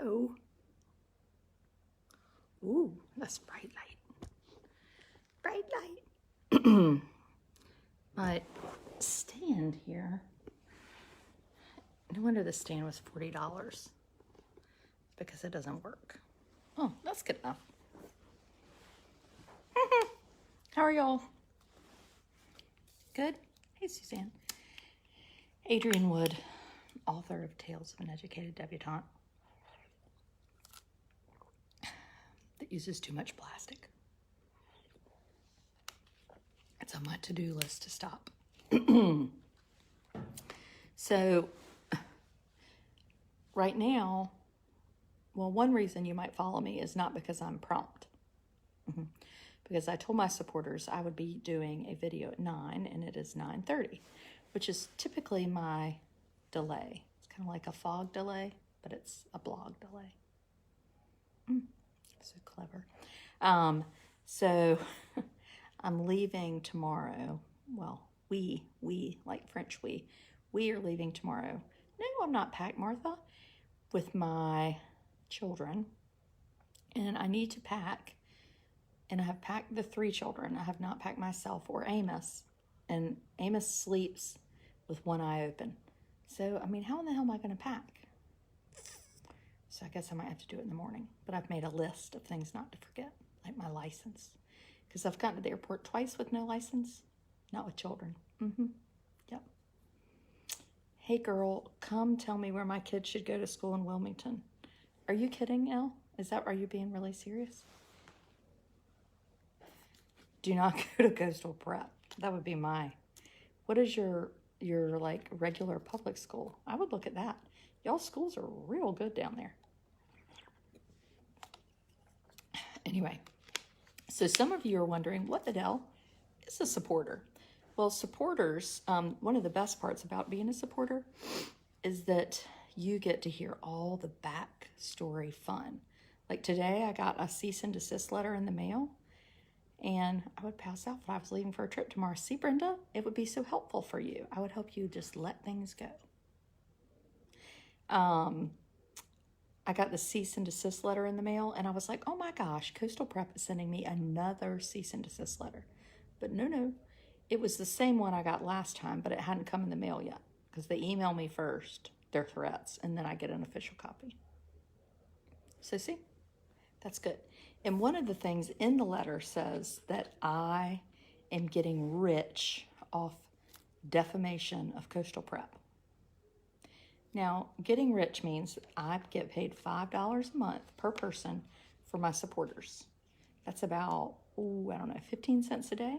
go. Ooh, that's bright light. Bright light. My stand here. No wonder the stand was $40. Because it doesn't work. Oh, that's good enough. How are y'all? Good? Hey, Suzanne. Adrienne Wood, author of Tales of an Educated Debutante, that uses too much plastic. It's on my to-do list to stop. So, right now, well, one reason you might follow me is not because I'm prompt. Because I told my supporters I would be doing a video at 9, and it is 9:30, which is typically my delay. It's kind of like a fog delay, but it's a blog delay. So clever. So I'm leaving tomorrow. Well, we, like French we are leaving tomorrow. No, I'm not packed, Martha, with my children. And I need to pack. And I have packed the 3 children. I have not packed myself or Amos. And Amos sleeps with one eye open. So, I mean, how in the hell am I going to pack? So I guess I might have to do it in the morning. But I've made a list of things not to forget, like my license. Because I've gotten to the airport twice with no license. Not with children. Yep. Hey, girl, come tell me where my kids should go to school in Wilmington. Are you kidding, Elle? Are you being really serious? Do not go to Coastal Prep. That would be what is your like regular public school? I would look at that. Y'all schools are real good down there. Anyway, so some of you are wondering, what the hell is a supporter? Well, supporters, one of the best parts about being a supporter is that you get to hear all the backstory fun. Like today, I got a cease and desist letter in the mail. And I would pass out if I was leaving for a trip tomorrow. See, Brenda, it would be so helpful for you. I would help you just let things go. I got the cease and desist letter in the mail, and I was like, oh my gosh, Coastal Prep is sending me another cease and desist letter. But no, it was the same one I got last time, but it hadn't come in the mail yet because they email me first, their threats, and then I get an official copy. So see, that's good. And one of the things in the letter says that I am getting rich off defamation of Coastal Prep. Now, getting rich means I get paid $5 a month per person for my supporters. That's about, 15 cents a day.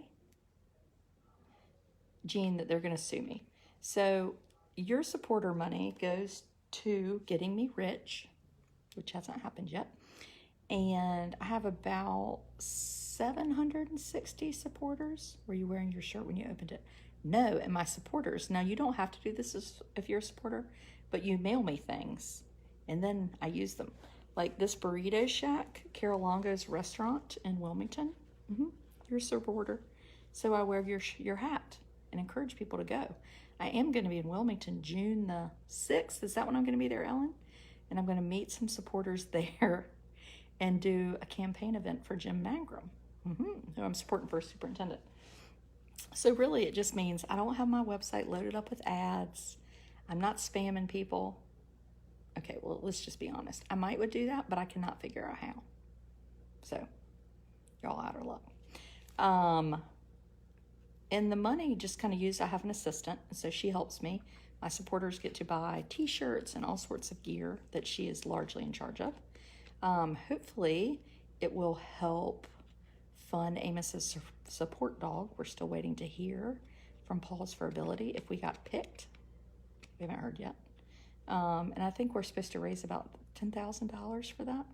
Gene, that they're going to sue me. So your supporter money goes to getting me rich, which hasn't happened yet. And I have about 760 supporters. Were you wearing your shirt when you opened it? No, and my supporters. Now, you don't have to do this if you're a supporter, but you mail me things, and then I use them. Like this Burrito Shack, Carol Longo's restaurant in Wilmington. You're a supporter. So I wear your hat and encourage people to go. I am going to be in Wilmington June the 6th. Is that when I'm going to be there, Ellen? And I'm going to meet some supporters there and do a campaign event for Jim Mangrum, who I'm supporting for superintendent. So really, it just means I don't have my website loaded up with ads. I'm not spamming people. Okay, well, let's just be honest. I would do that, but I cannot figure out how. So, y'all out of luck. And the money just kind of used, I have an assistant, so she helps me. My supporters get to buy t-shirts and all sorts of gear that she is largely in charge of. Hopefully it will help fund Amos's support dog. We're still waiting to hear from Paws for Ability if we got picked. We haven't heard yet. And I think we're supposed to raise about $10,000 for that.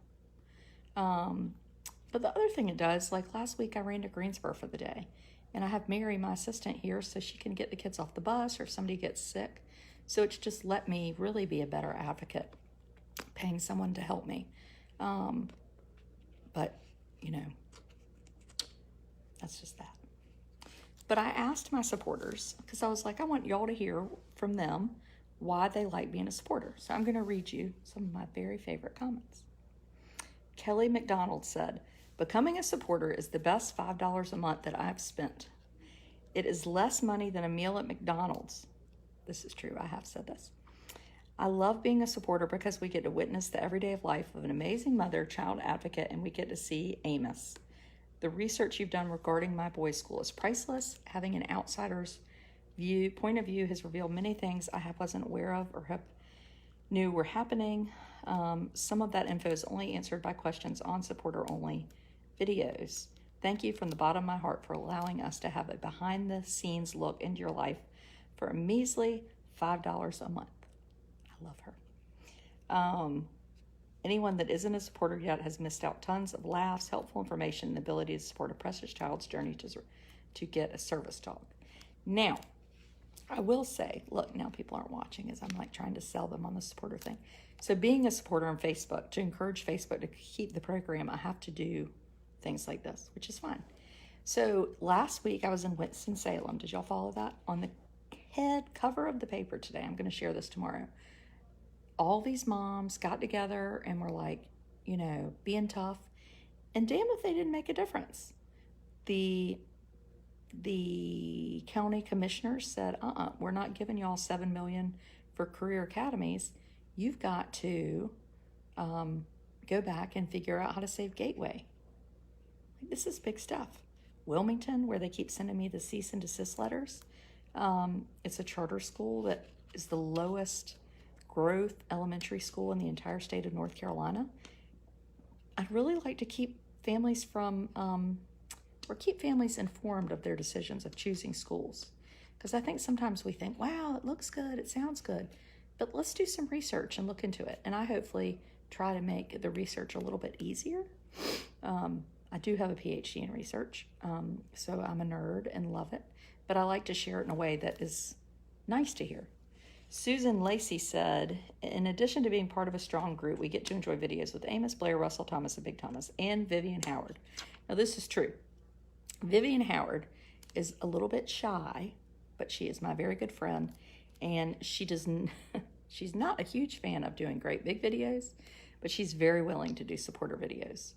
But the other thing it does, like last week I ran to Greensboro for the day, and I have Mary, my assistant, here so she can get the kids off the bus or if somebody gets sick. So it's just let me really be a better advocate, paying someone to help me. But, that's just that. But I asked my supporters, because I was like, I want y'all to hear from them why they like being a supporter. So I'm going to read you some of my very favorite comments. Kelly McDonald said, becoming a supporter is the best $5 a month that I've spent. It is less money than a meal at McDonald's. This is true. I have said this. I love being a supporter because we get to witness the everyday life of an amazing mother, child advocate, and we get to see Amos. The research you've done regarding my boys' school is priceless. Having an outsider's point of view has revealed many things I wasn't aware of or knew were happening. Some of that info is only answered by questions on supporter-only videos. Thank you from the bottom of my heart for allowing us to have a behind-the-scenes look into your life for a measly $5 a month. I love her. Anyone that isn't a supporter yet has missed out tons of laughs, helpful information, and the ability to support a precious child's journey to get a service dog. Now, I will say, look, now people aren't watching as I'm like trying to sell them on the supporter thing. So being a supporter on Facebook, to encourage Facebook to keep the program, I have to do things like this, which is fine. So last week I was in Winston-Salem. Did y'all follow that? On the head cover of the paper today, I'm going to share this tomorrow. All these moms got together and were like, you know, being tough. And damn if they didn't make a difference. The county commissioners said, we're not giving y'all $7 million for career academies. You've got to go back and figure out how to save Gateway. Like, this is big stuff. Wilmington, where they keep sending me the cease and desist letters. It's a charter school that is the lowest growth elementary school in the entire state of North Carolina. I'd really like to keep families keep families informed of their decisions of choosing schools. Because I think sometimes we think, wow, it looks good, it sounds good, but let's do some research and look into it. And I hopefully try to make the research a little bit easier. I do have a PhD in research, so I'm a nerd and love it, but I like to share it in a way that is nice to hear. Susan Lacey said, in addition to being part of a strong group, we get to enjoy videos with Amos, Blair, Russell Thomas, and Big Thomas, and Vivian Howard. Now, this is true. Vivian Howard is a little bit shy, but she is my very good friend, and she's not a huge fan of doing great big videos, but she's very willing to do supporter videos.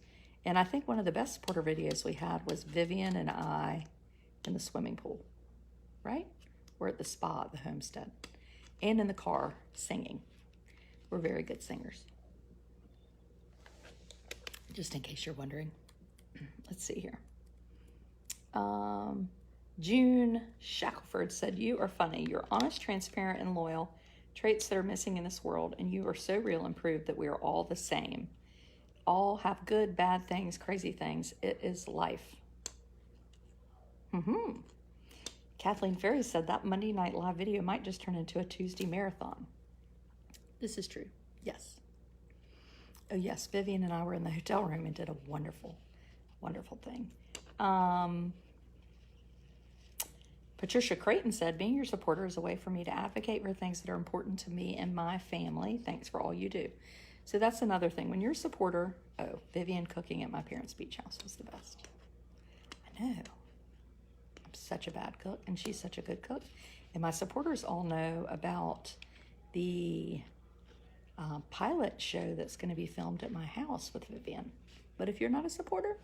And I think one of the best supporter videos we had was Vivian and I in the swimming pool, right? We're at the spa at the homestead. And in the car singing. We're very good singers. Just in case you're wondering. Let's see here. June Shackelford said, you are funny. You're honest, transparent, and loyal. Traits that are missing in this world. And you are so real and prove that we are all the same. All have good, bad things, crazy things. It is life. Kathleen Ferry said that Monday Night Live video might just turn into a Tuesday marathon. This is true. Yes. Oh, yes. Vivian and I were in the hotel room and did a wonderful, wonderful thing. Patricia Creighton said, being your supporter is a way for me to advocate for things that are important to me and my family. Thanks for all you do. So that's another thing. When you're a supporter, Vivian cooking at my parents' beach house was the best. I know. Such a bad cook, and she's such a good cook. And my supporters all know about the pilot show that's going to be filmed at my house with Vivian. But if you're not a supporter,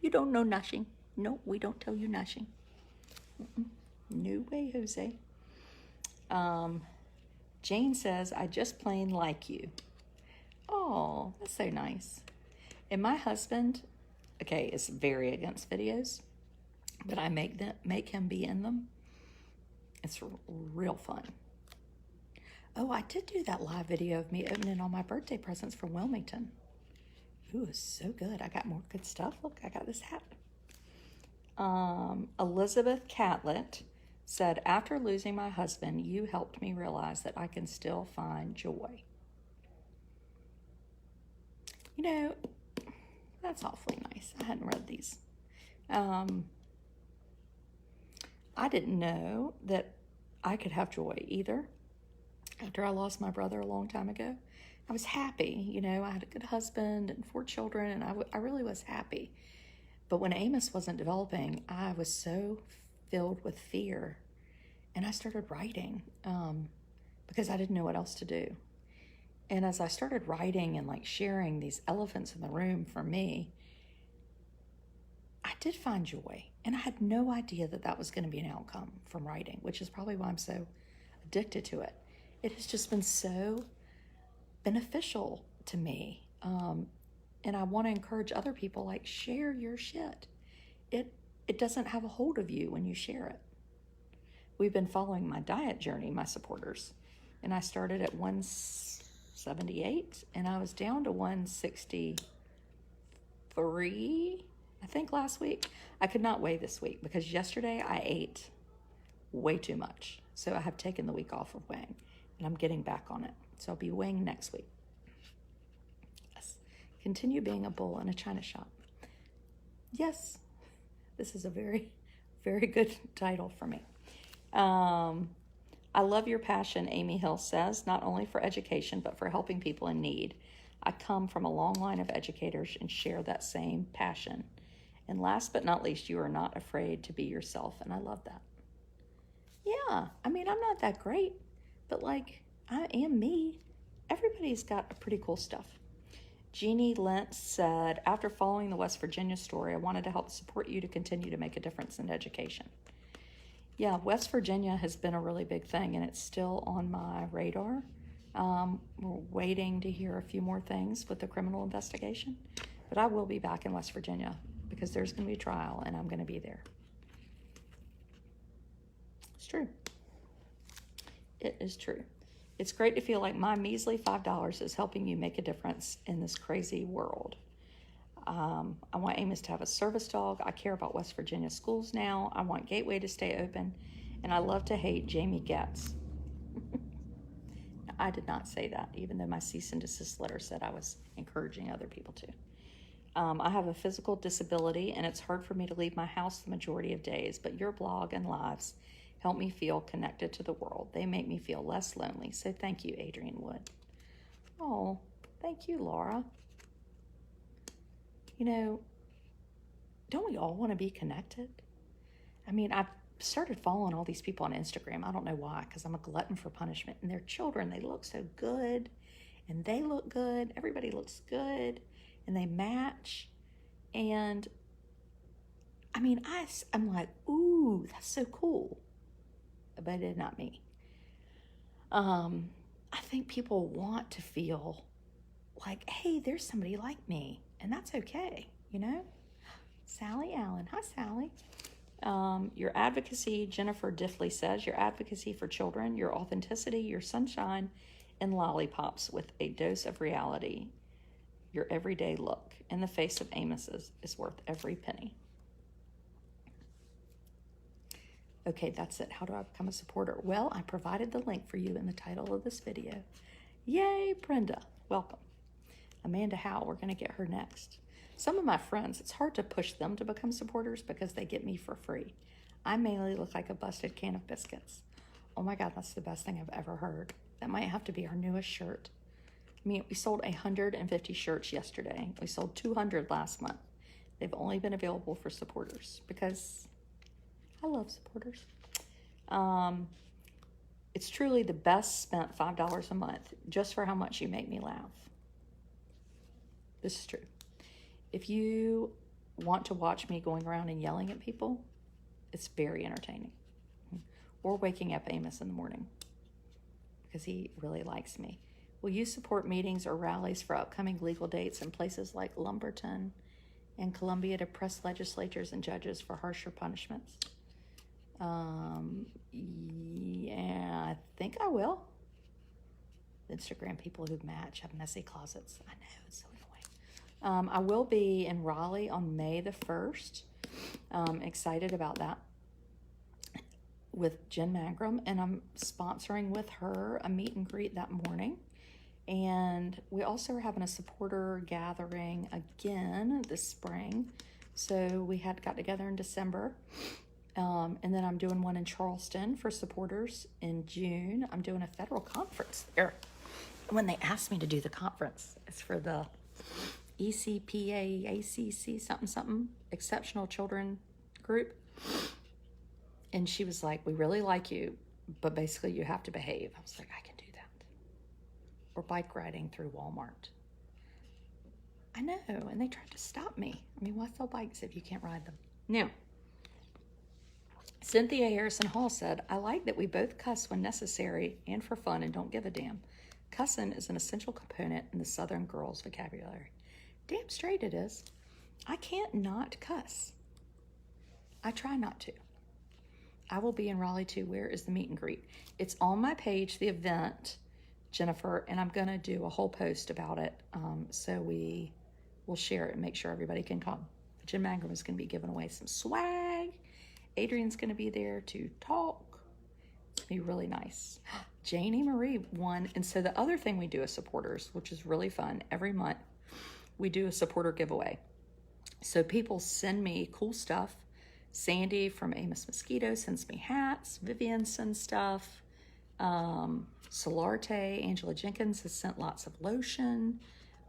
you don't know nothing. No, we don't tell you nothing. No way, Jose. Jane says, I just plain like you. Oh, that's so nice. And my husband, is very against videos. But I make him be in them. It's real fun. Oh, I did do that live video of me opening all my birthday presents from Wilmington. Ooh, it was so good. I got more good stuff. Look, I got this hat. Elizabeth Catlett said, after losing my husband, you helped me realize that I can still find joy. You know, that's awfully nice. I hadn't read these. I didn't know that I could have joy either. After I lost my brother a long time ago, I was happy. You know, I had a good husband and 4 children, and I really was happy. But when Amos wasn't developing, I was so filled with fear, and I started writing. because I didn't know what else to do. And as I started writing and like sharing these elephants in the room for me, I did find joy. And I had no idea that that was going to be an outcome from writing, which is probably why I'm so addicted to it. It has just been so beneficial to me. And I want to encourage other people, like, share your shit. It doesn't have a hold of you when you share it. We've been following my diet journey, my supporters. And I started at 178 and I was down to 163, I think, last week. I could not weigh this week because yesterday I ate way too much. So I have taken the week off of weighing and I'm getting back on it. So I'll be weighing next week. Yes. Continue being a bull in a china shop. Yes. This is a very, very good title for me. I love your passion, Amy Hill says, not only for education, but for helping people in need. I come from a long line of educators and share that same passion. And last but not least, you are not afraid to be yourself. And I love that. Yeah, I mean, I'm not that great, but like, I am me. Everybody's got a pretty cool stuff. Jeannie Lentz said, after following the West Virginia story, I wanted to help support you to continue to make a difference in education. Yeah, West Virginia has been a really big thing, and it's still on my radar. We're waiting to hear a few more things with the criminal investigation, but I will be back in West Virginia because there's going to be a trial, and I'm going to be there. It's true. It is true. It's great to feel like my measly $5 is helping you make a difference in this crazy world. I want Amos to have a service dog. I care about West Virginia schools now. I want Gateway to stay open. And I love to hate Jamie Getz. I did not say that, even though my cease and desist letter said I was encouraging other people to. I have a physical disability, and it's hard for me to leave my house the majority of days, but your blog and lives help me feel connected to the world. They make me feel less lonely. So thank you, Adrian Wood. Oh, thank you, Laura. You know, don't we all want to be connected? I mean, I've started following all these people on Instagram. I don't know why, because I'm a glutton for punishment. And their children, they look so good, and they look good. Everybody looks good, and they match. And I mean, I'm like, ooh, that's so cool. But it's not me. I think people want to feel like, hey, there's somebody like me, and that's okay, you know? Sally Allen. Hi, Sally. Your advocacy, Jennifer Diffley says, your advocacy for children, your authenticity, your sunshine, and lollipops with a dose of reality. Your everyday look in the face of Amos's is worth every penny. Okay, that's it. How do I become a supporter? Well, I provided the link for you in the title of this video. Yay, Brenda. Welcome. Amanda Howe, we're going to get her next. Some of my friends, it's hard to push them to become supporters because they get me for free. I mainly look like a busted can of biscuits. Oh my God, that's the best thing I've ever heard. That might have to be our newest shirt. I mean, we sold 150 shirts yesterday. We sold 200 last month. They've only been available for supporters because I love supporters. It's truly the best spent $5 a month just for how much you make me laugh. This is true. If you want to watch me going around and yelling at people, it's very entertaining. Or waking up Amos in the morning because he really likes me. Will you support meetings or rallies for upcoming legal dates in places like Lumberton and Columbia to press legislatures and judges for harsher punishments? Yeah, I think I will. Instagram people who match have messy closets. I know, it's so annoying. I will be in Raleigh on May the 1st. Excited about that with Jen Magram, and I'm sponsoring with her a meet and greet that morning. And we also are having a supporter gathering again this spring. So we got together in December. And then I'm doing one in Charleston for supporters in June. I'm doing a federal conference there. When they asked me to do the conference, it's for the ECPA, ACC, something, Exceptional Children Group. And she was like, we really like you, but basically you have to behave. I was like, I can do or bike riding through Walmart. I know, and they tried to stop me. I mean, why sell bikes if you can't ride them? Now, Cynthia Harrison Hall said, I like that we both cuss when necessary and for fun and don't give a damn. Cussing is an essential component in the Southern girls' vocabulary. Damn straight it is. I can't not cuss. I try not to. I will be in Raleigh too. Where is the meet and greet? It's on my page, the event, Jennifer, and I'm going to do a whole post about it, so we will share it and make sure everybody can come. Jen Mangrum is going to be giving away some swag. Adrian's going to be there to talk. It's going to be really nice. Janie Marie won. And so the other thing we do as supporters, which is really fun, every month we do a supporter giveaway. So people send me cool stuff. Sandy from Amos Mosquito sends me hats. Vivian sends stuff. Solarte, Angela Jenkins has sent lots of lotion.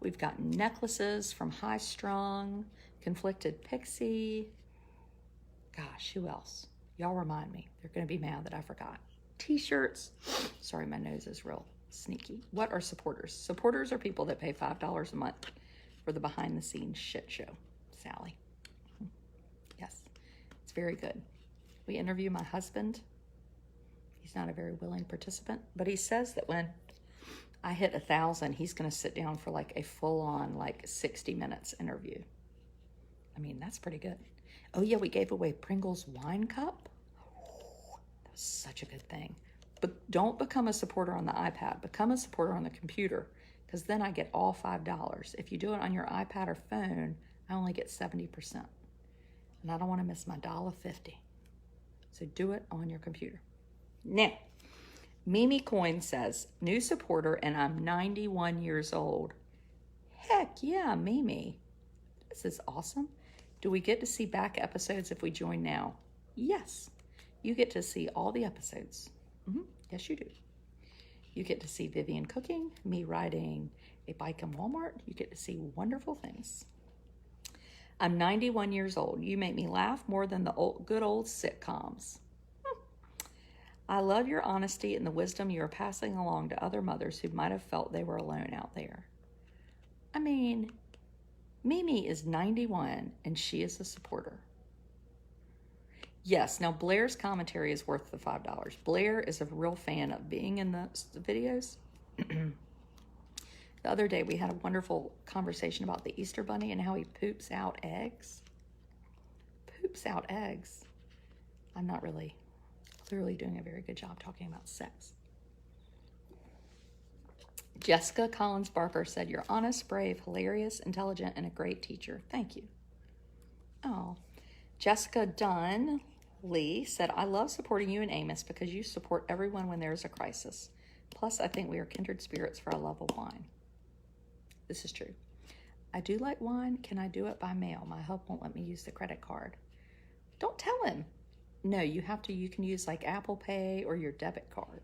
We've got necklaces from High Strung, Conflicted Pixie. Gosh, who else? Y'all remind me. They're going to be mad that I forgot. T-shirts. Sorry, my nose is real sneaky. What are supporters? Supporters are people that pay $5 a month for the behind-the-scenes shit show. Sally. Yes, it's very good. We interview my husband. He's not a very willing participant, but he says that when I hit 1,000, he's going to sit down for like a full-on, like 60 minutes interview. I mean, that's pretty good. Oh yeah, we gave away Pringles wine cup. That was such a good thing. But don't become a supporter on the iPad. Become a supporter on the computer, because then I get all $5. If you do it on your iPad or phone, I only get 70%. And I don't want to miss my $1.50. So do it on your computer. Now, Mimi Coin says, new supporter and I'm 91 years old. Heck yeah, Mimi. This is awesome. Do we get to see back episodes if we join now? Yes. You get to see all the episodes. Yes, you do. You get to see Vivian cooking, me riding a bike in Walmart. You get to see wonderful things. I'm 91 years old. You make me laugh more than the good old sitcoms. I love your honesty and the wisdom you are passing along to other mothers who might have felt they were alone out there. I mean, Mimi is 91 and she is a supporter. Yes, now Blair's commentary is worth the $5. Blair is a real fan of being in the videos. The other day we had a wonderful conversation about the Easter Bunny and how he poops out eggs. Poops out eggs. I'm not really clearly doing a very good job talking about sex. Jessica Collins Barker said, you're honest, brave, hilarious, intelligent, and a great teacher. Thank you. Oh. Jessica Dunn Lee said, I love supporting you and Amos because you support everyone when there is a crisis. Plus, I think we are kindred spirits for a love of wine. This is true. I do like wine. Can I do it by mail? My hub won't let me use the credit card. Don't tell him. No, you can use like Apple Pay or your debit card.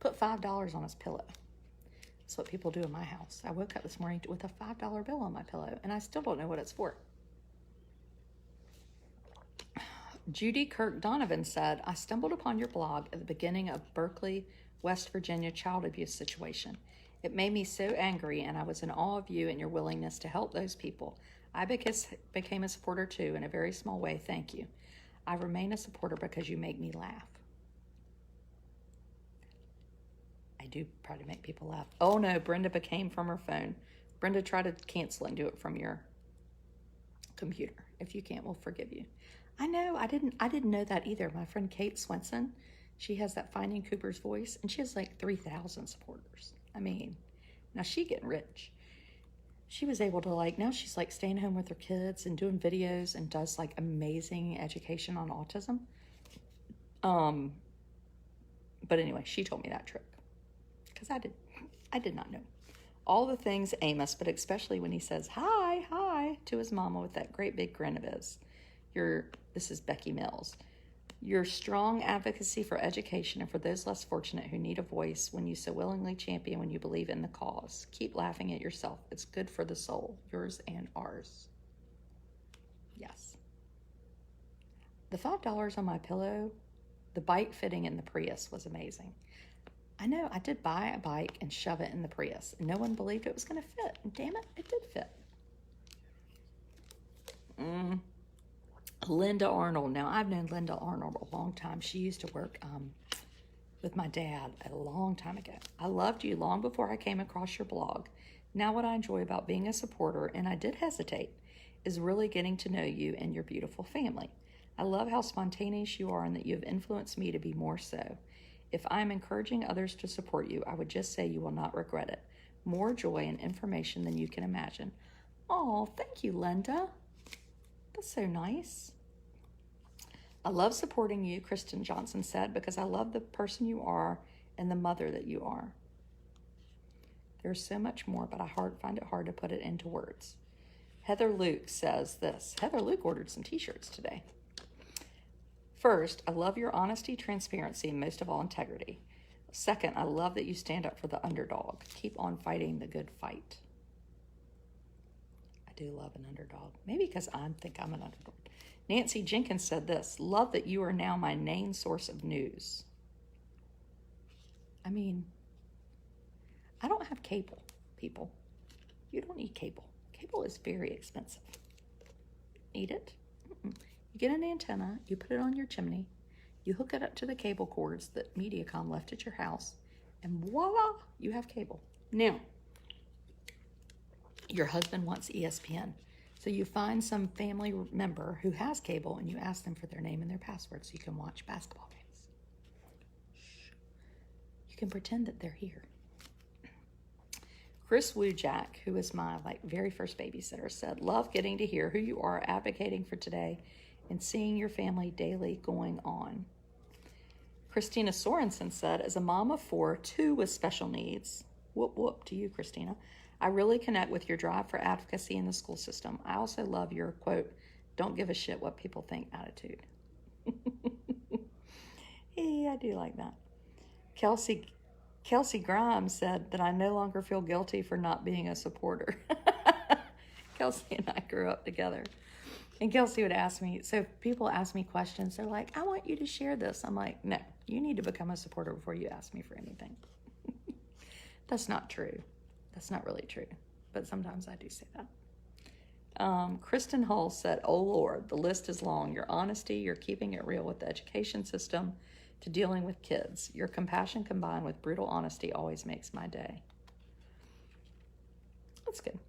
Put $5 on his pillow. That's what people do in my house. I woke up this morning with a $5 bill on my pillow, and I still don't know what it's for. Judy Kirk Donovan said, I stumbled upon your blog at the beginning of Berkeley, West Virginia child abuse situation. It made me so angry, and I was in awe of you and your willingness to help those people. I became a supporter too, in a very small way. Thank you. I remain a supporter because you make me laugh. I do try to make people laugh. Oh no, Brenda became from her phone. Brenda, try to cancel and do it from your computer. If you can't, we'll forgive you. I know, I didn't know that either. My friend Kate Swenson, she has that Finding Cooper's Voice, and she has like 3,000 supporters. I mean, now she getting rich. She was able to now she's staying home with her kids and doing videos and does amazing education on autism. But anyway, she told me that trick because I did not know all the things Amos, but especially when he says hi to his mama with that great big grin of his. This is Becky Mills. Your strong advocacy for education and for those less fortunate who need a voice when you so willingly champion when you believe in the cause. Keep laughing at yourself. It's good for the soul. Yours and ours. Yes. The $5 on my pillow, the bike fitting in the Prius was amazing. I know, I did buy a bike and shove it in the Prius. And no one believed it was going to fit. And damn it, it did fit. Linda Arnold. Now, I've known Linda Arnold a long time. She used to work with my dad a long time ago. I loved you long before I came across your blog. Now what I enjoy about being a supporter, and I did hesitate, is really getting to know you and your beautiful family. I love how spontaneous you are and that you have influenced me to be more so. If I'm encouraging others to support you, I would just say you will not regret it. More joy and information than you can imagine. Oh, thank you, Linda. That's so nice. I love supporting you, Kristen Johnson said, because I love the person you are and the mother that you are. There's so much more, but I find it hard to put it into words. Heather Luke says this. Heather Luke ordered some t-shirts today. First, I love your honesty, transparency, and most of all, integrity. Second, I love that you stand up for the underdog. Keep on fighting the good fight. I do love an underdog. Maybe because I think I'm an underdog. Nancy Jenkins said this. Love that you are now my main source of news. I mean, I don't have cable, people. You don't need cable. Cable is very expensive. Need it? Mm-mm. You get an antenna, you put it on your chimney, you hook it up to the cable cords that Mediacom left at your house, and voila, you have cable. Now, your husband wants ESPN. So you find some family member who has cable and you ask them for their name and their password so you can watch basketball games. You can pretend that they're here. Chris Wujak, who is my very first babysitter, said, love getting to hear who you are advocating for today and seeing your family daily going on. Christina Sorensen said, as a mom of 4, 2 with special needs, whoop whoop to you, Christina, I really connect with your drive for advocacy in the school system. I also love your, quote, don't give a shit what people think attitude. Hey, I do like that. Kelsey Grimes said that I no longer feel guilty for not being a supporter. Kelsey and I grew up together. And Kelsey would ask me, so people ask me questions. They're like, I want you to share this. I'm like, no, you need to become a supporter before you ask me for anything. That's not true. That's not really true. But sometimes I do say that. Kristen Hull said, oh, Lord, the list is long. Your honesty, your keeping it real with the education system, to dealing with kids. Your compassion combined with brutal honesty always makes my day. That's good.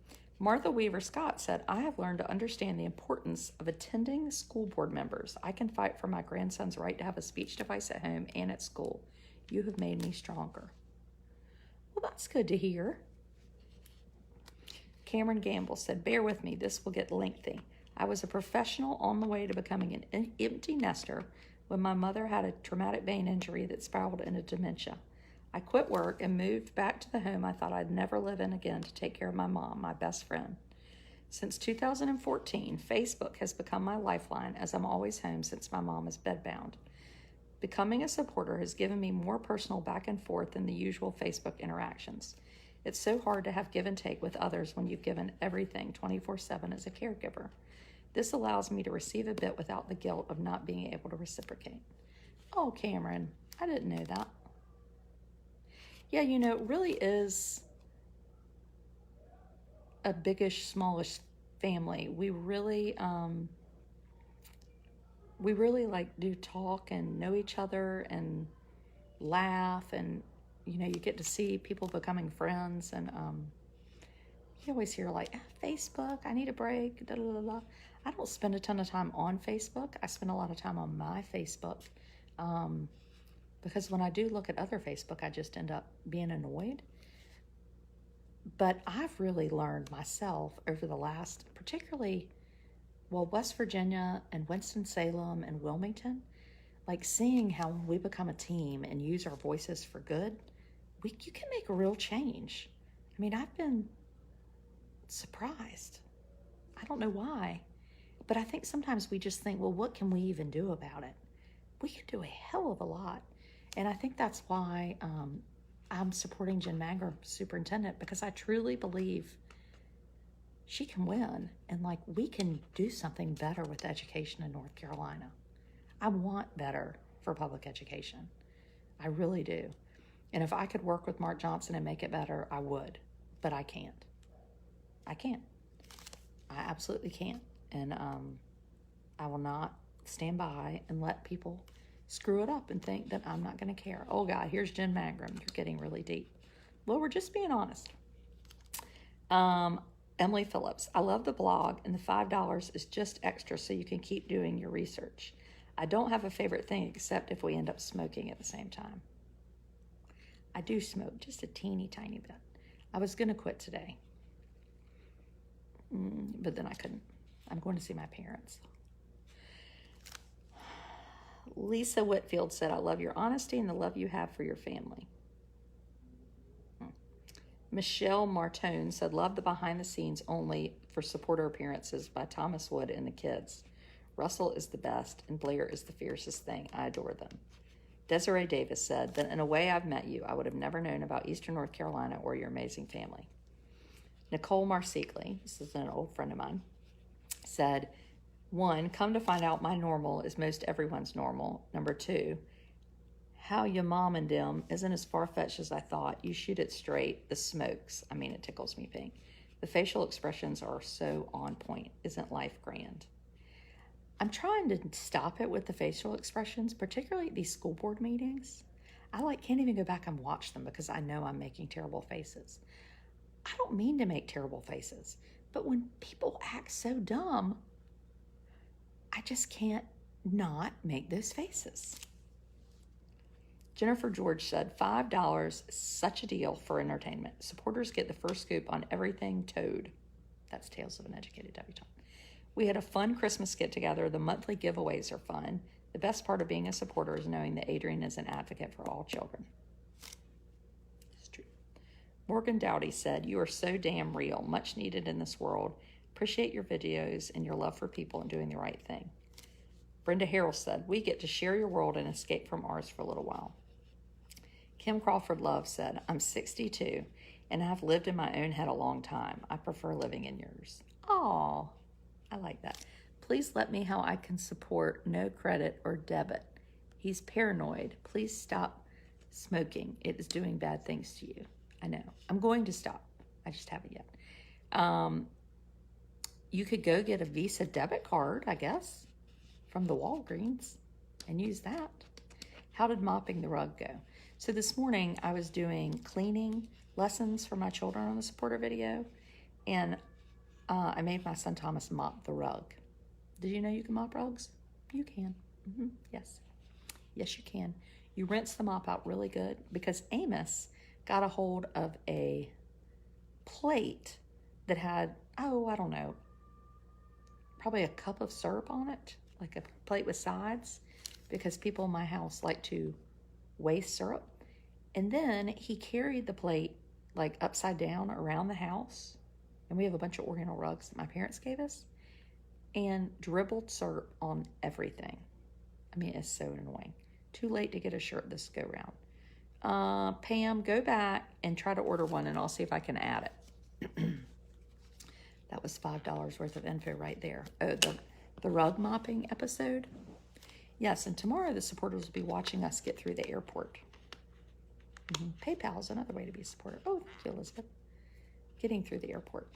Martha Weaver Scott said, I have learned to understand the importance of attending school board members. I can fight for my grandson's right to have a speech device at home and at school. You have made me stronger. Well, that's good to hear. Cameron Gamble said, bear with me, this will get lengthy. I was a professional on the way to becoming an empty nester when my mother had a traumatic brain injury that spiraled into dementia. I quit work and moved back to the home I thought I'd never live in again to take care of my mom, my best friend. Since 2014, Facebook has become my lifeline as I'm always home since my mom is bedbound. Becoming a supporter has given me more personal back and forth than the usual Facebook interactions. It's so hard to have give and take with others when you've given everything 24/7 as a caregiver. This allows me to receive a bit without the guilt of not being able to reciprocate. Oh, Cameron, I didn't know that. Yeah, it really is a biggish, smallish family. We really do talk and know each other and laugh, and you get to see people becoming friends, and you always hear Facebook, I need a break, da, da, da, da. I don't spend a ton of time on Facebook. I spend a lot of time on my Facebook, because when I do look at other Facebook, I just end up being annoyed. But I've really learned myself over the last, particularly, West Virginia and Winston-Salem and Wilmington, seeing how when we become a team and use our voices for good, you can make a real change. I mean, I've been surprised. I don't know why, but I think sometimes we just think, well, what can we even do about it? We can do a hell of a lot. And I think that's why I'm supporting Jen Manger, superintendent, because I truly believe she can win, and we can do something better with education in North Carolina. I want better for public education. I really do. And if I could work with Mark Johnson and make it better, I would. But I can't. I can't. I absolutely can't. And I will not stand by and let people screw it up and think that I'm not going to care. Oh, God, here's Jen Magram. You're getting really deep. Well, we're just being honest. Emily Phillips, I love the blog, and the $5 is just extra so you can keep doing your research. I don't have a favorite thing except if we end up smoking at the same time. I do smoke, just a teeny tiny bit. I was going to quit today, but then I couldn't. I'm going to see my parents. Lisa Whitfield said, I love your honesty and the love you have for your family. Michelle Martone said, love the behind the scenes only for supporter appearances by Thomas Wood and the kids. Russell is the best and Blair is the fiercest thing. I adore them. Desiree Davis said that in a way I've met you. I would have never known about Eastern North Carolina or your amazing family. Nicole Marsigli, this is an old friend of mine, said, 1, come to find out my normal is most everyone's normal. Number 2, how your mom and them isn't as far-fetched as I thought. You shoot it straight. The smokes. I mean, it tickles me pink. The facial expressions are so on point. Isn't life grand? I'm trying to stop it with the facial expressions, particularly at these school board meetings. I can't even go back and watch them because I know I'm making terrible faces. I don't mean to make terrible faces, but when people act so dumb, I just can't not make those faces. Jennifer George said, $5, such a deal for entertainment. Supporters get the first scoop on everything Toad. That's Tales of an Educated Debutante. We had a fun Christmas get-together. The monthly giveaways are fun. The best part of being a supporter is knowing that Adrian is an advocate for all children. It's true. Morgan Dowdy said, you are so damn real, much needed in this world. Appreciate your videos and your love for people and doing the right thing. Brenda Harrell said, we get to share your world and escape from ours for a little while. Kim Crawford Love said, I'm 62 and I've lived in my own head a long time. I prefer living in yours. Aw, I like that. Please let me how I can support no credit or debit. He's paranoid. Please stop smoking. It is doing bad things to you. I know. I'm going to stop. I just haven't yet. You could go get a Visa debit card, I guess, from the Walgreens and use that. How did mopping the rug go? So this morning I was doing cleaning lessons for my children on the supporter video, and I made my son Thomas mop the rug. Did you know you can mop rugs? You can. Yes. Yes, you can. You rinse the mop out really good because Amos got a hold of a plate that had, I don't know, probably a cup of syrup on it, like a plate with sides, because people in my house like to waste syrup. And then he carried the plate like upside down around the house. And we have a bunch of Oriental rugs that my parents gave us, and dribbled syrup on everything. I mean, it's so annoying. Too late to get a shirt this go round. Pam, go back and try to order one, and I'll see if I can add it. That was $5 worth of info right there. Oh, the rug mopping episode. Yes, and tomorrow the supporters will be watching us get through the airport. PayPal is another way to be a supporter. Oh, thank you, Elizabeth. Getting through the airport.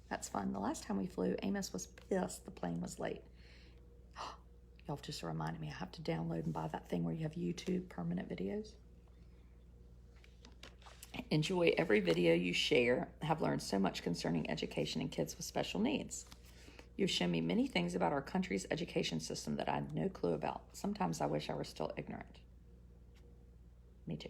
That's fun. The last time we flew, Amos was pissed the plane was late. Y'all just reminded me I have to download and buy that thing where you have YouTube permanent videos. Enjoy every video you share. I have learned so much concerning education and kids with special needs. You've shown me many things about our country's education system that I had no clue about. Sometimes I wish I were still ignorant. Me too.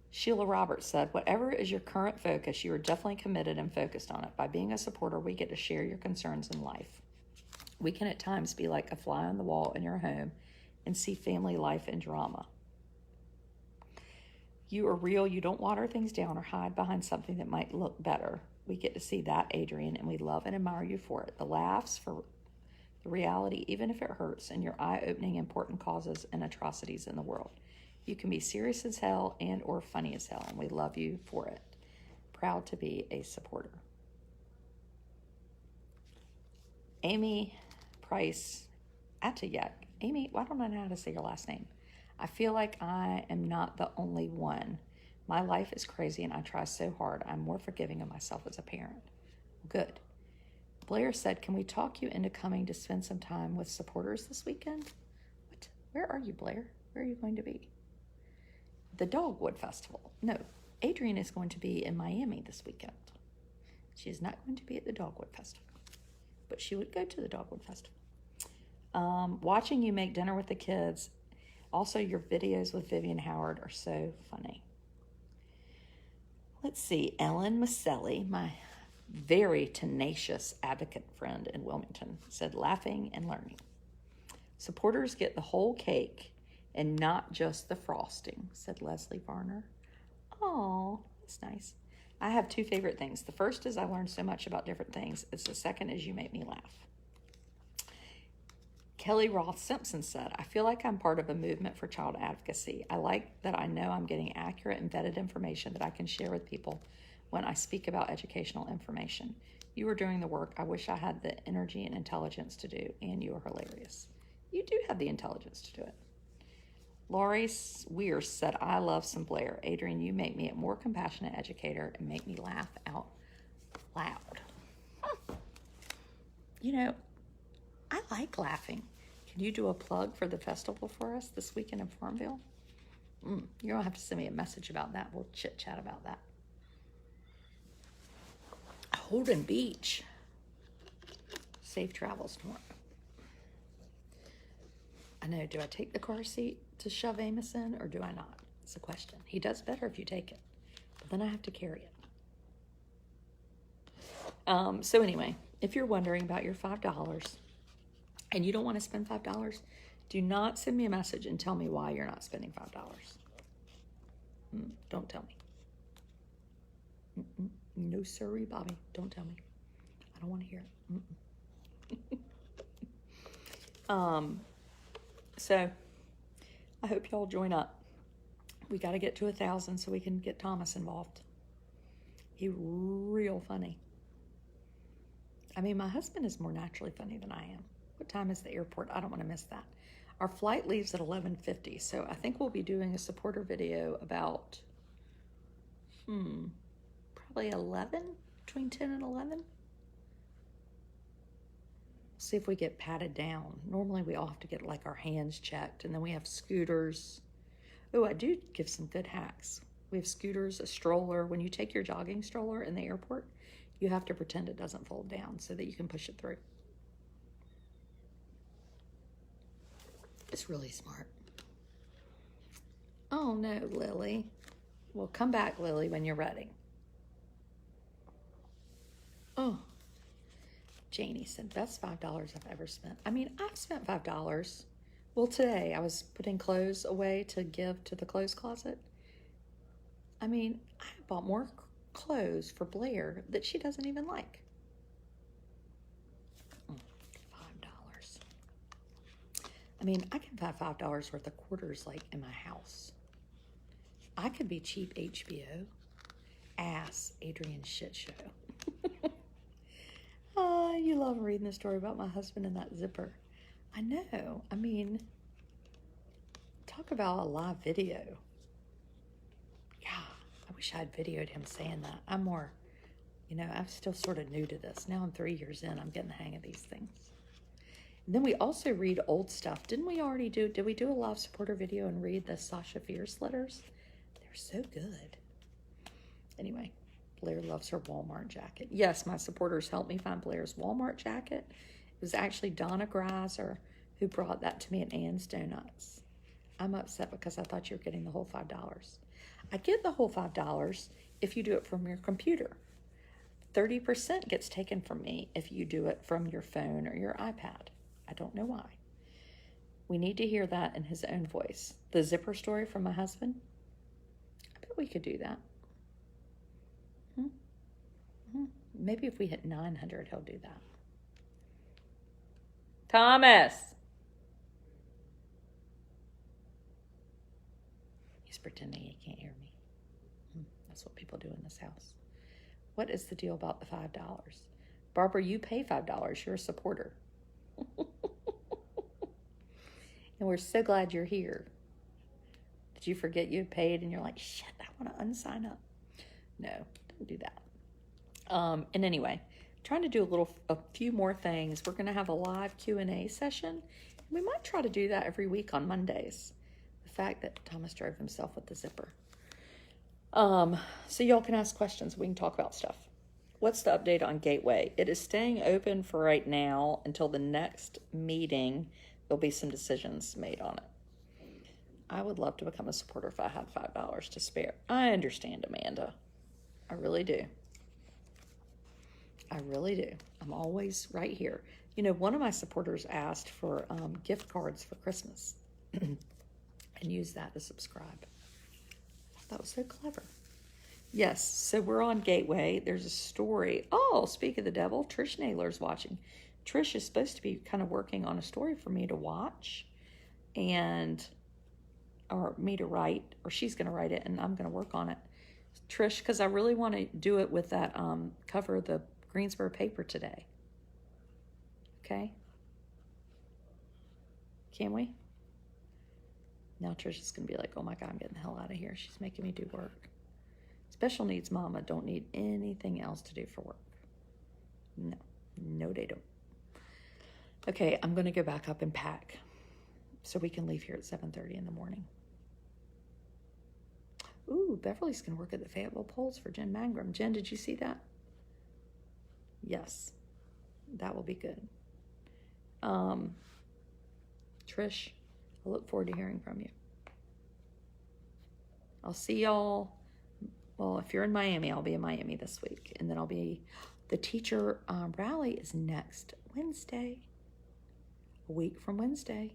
Sheila Roberts said, whatever is your current focus, you are definitely committed and focused on it. By being a supporter, we get to share your concerns in life. We can at times be like a fly on the wall in your home and see family life and drama. You are real. You don't water things down or hide behind something that might look better. We get to see that, Adrian, and we love and admire you for it. The laughs, for the reality, even if it hurts, and your eye-opening important causes and atrocities in the world. You can be serious as hell and or funny as hell, and we love you for it. Proud to be a supporter. Amy Price Atayek. Amy, I don't know how to say your last name. I feel like I am not the only one. My life is crazy and I try so hard. I'm more forgiving of myself as a parent. Good. Blair said, can we talk you into coming to spend some time with supporters this weekend? What? Where are you, Blair? Where are you going to be? The Dogwood Festival. No, Adrienne is going to be in Miami this weekend. She is not going to be at the Dogwood Festival, but she would go to the Dogwood Festival. Watching you make dinner with the kids. Also, your videos with Vivian Howard are so funny. Let's see. Ellen Maselli, my very tenacious advocate friend in Wilmington, said laughing and learning. Supporters get the whole cake and not just the frosting, said Leslie Varner. Oh, that's nice. I have two favorite things. The first is I learned so much about different things. The second is you make me laugh. Kelly Roth Simpson said, I feel like I'm part of a movement for child advocacy. I like that I know I'm getting accurate and vetted information that I can share with people when I speak about educational information. You are doing the work I wish I had the energy and intelligence to do, and you are hilarious. You do have the intelligence to do it. Laurie Weir said, I love some Blair. Adrienne, you make me a more compassionate educator and make me laugh out loud. You know, I like laughing. Can you do a plug for the festival for us this weekend in Farmville? You don't have to send me a message about that. We'll chit-chat about that. Holden Beach. Safe travels tomorrow. I know, do I take the car seat to shove Amos in or do I not? It's a question. He does better if you take it, but then I have to carry it. So anyway, if you're wondering about your $5 and you don't want to spend $5, do not send me a message and tell me why you're not spending $5. Don't tell me. No, sorry, Bobby. Don't tell me. I don't want to hear it. So I hope y'all join up. We got to get to 1,000 so we can get Thomas involved. He's real funny. I mean, my husband is more naturally funny than I am. What time is the airport? I don't want to miss that. Our flight leaves at 11:50, so I think we'll be doing a supporter video about, probably 11, between 10 and 11. See if we get patted down. Normally we all have to get like our hands checked, and then we have scooters. Oh, I do give some good hacks. We have scooters, a stroller. When you take your jogging stroller in the airport, you have to pretend it doesn't fold down so that you can push it through. It's really smart. Oh no, Lily. Well, come back, Lily, when you're ready. Oh. Janie said, best $5 I've ever spent. I mean, I've spent $5. Well, today I was putting clothes away to give to the clothes closet. I mean, I bought more clothes for Blair that she doesn't even like. $5. I mean, I can buy $5 worth of quarters like in my house. I could be cheap HBO. Ass Adrienne shit show. You love reading the story about my husband and that zipper. I know. I mean, talk about a live video. Yeah, I wish I'd videoed him saying that. I'm more, I'm still sort of new to this. Now I'm 3 years in. I'm getting the hang of these things. And then we also read old stuff. Did we do a live supporter video and read the Sasha Fierce letters? They're so good. Anyway. Blair loves her Walmart jacket. Yes, my supporters helped me find Blair's Walmart jacket. It was actually Donna Greiser who brought that to me at Ann's Donuts. I'm upset because I thought you were getting the whole $5. I get the whole $5 if you do it from your computer. 30% gets taken from me if you do it from your phone or your iPad. I don't know why. We need to hear that in his own voice. The zipper story from my husband? I bet we could do that. Maybe if we hit 900, he'll do that. Thomas! He's pretending he can't hear me. That's what people do in this house. What is the deal about the $5? Barbara, you pay $5. You're a supporter. And we're so glad you're here. Did you forget you had paid and you're like, shit, I want to unsign up? No, don't do that. And anyway, trying to do a few more things. We're going to have a live Q&A session. We might try to do that every week on Mondays. The fact that Thomas drove himself with the zipper. So y'all can ask questions. We can talk about stuff. What's the update on Gateway? It is staying open for right now until the next meeting. There'll be some decisions made on it. I would love to become a supporter if I had $5 to spare. I understand, Amanda. I really do. I really do. I'm always right here. You know, one of my supporters asked for gift cards for Christmas and use that to subscribe. That was so clever. Yes, so we're on Gateway. There's a story. Oh, speak of the devil, Trish Naylor's watching. Trish is supposed to be kind of working on a story for me to watch or me to write, or she's going to write it and I'm going to work on it. Trish, because I really want to do it with that cover of the Greensboro paper today. Okay? Can we? Now Trish is going to be like, oh my God, I'm getting the hell out of here. She's making me do work. Special needs mama don't need anything else to do for work. No, they don't. Okay, I'm going to go back up and pack so we can leave here at 7:30 in the morning. Ooh, Beverly's going to work at the Fayetteville Polls for Jen Mangrum. Jen, did you see that? Yes, that will be good. Trish, I look forward to hearing from you. I'll see y'all. Well, if you're in Miami, I'll be in Miami this week. And then the teacher rally is next Wednesday, a week from Wednesday.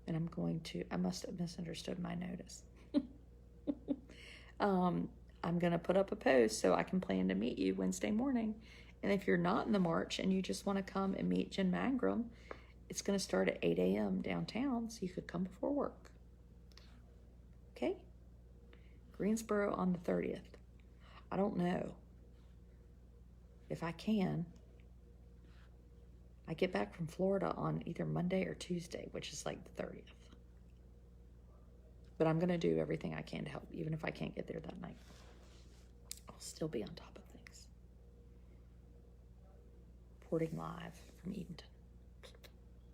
And I must have misunderstood my notice. I'm going to put up a post so I can plan to meet you Wednesday morning. And if you're not in the march and you just want to come and meet Jen Mangrum, it's going to start at 8 a.m. downtown, so you could come before work. Okay? Greensboro on the 30th. I don't know if I can. I get back from Florida on either Monday or Tuesday, which is like the 30th. But I'm going to do everything I can to help, even if I can't get there that night. I'll still be on top of things. Reporting live from Edenton.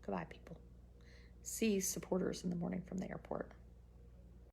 Goodbye, people. See supporters in the morning from the airport.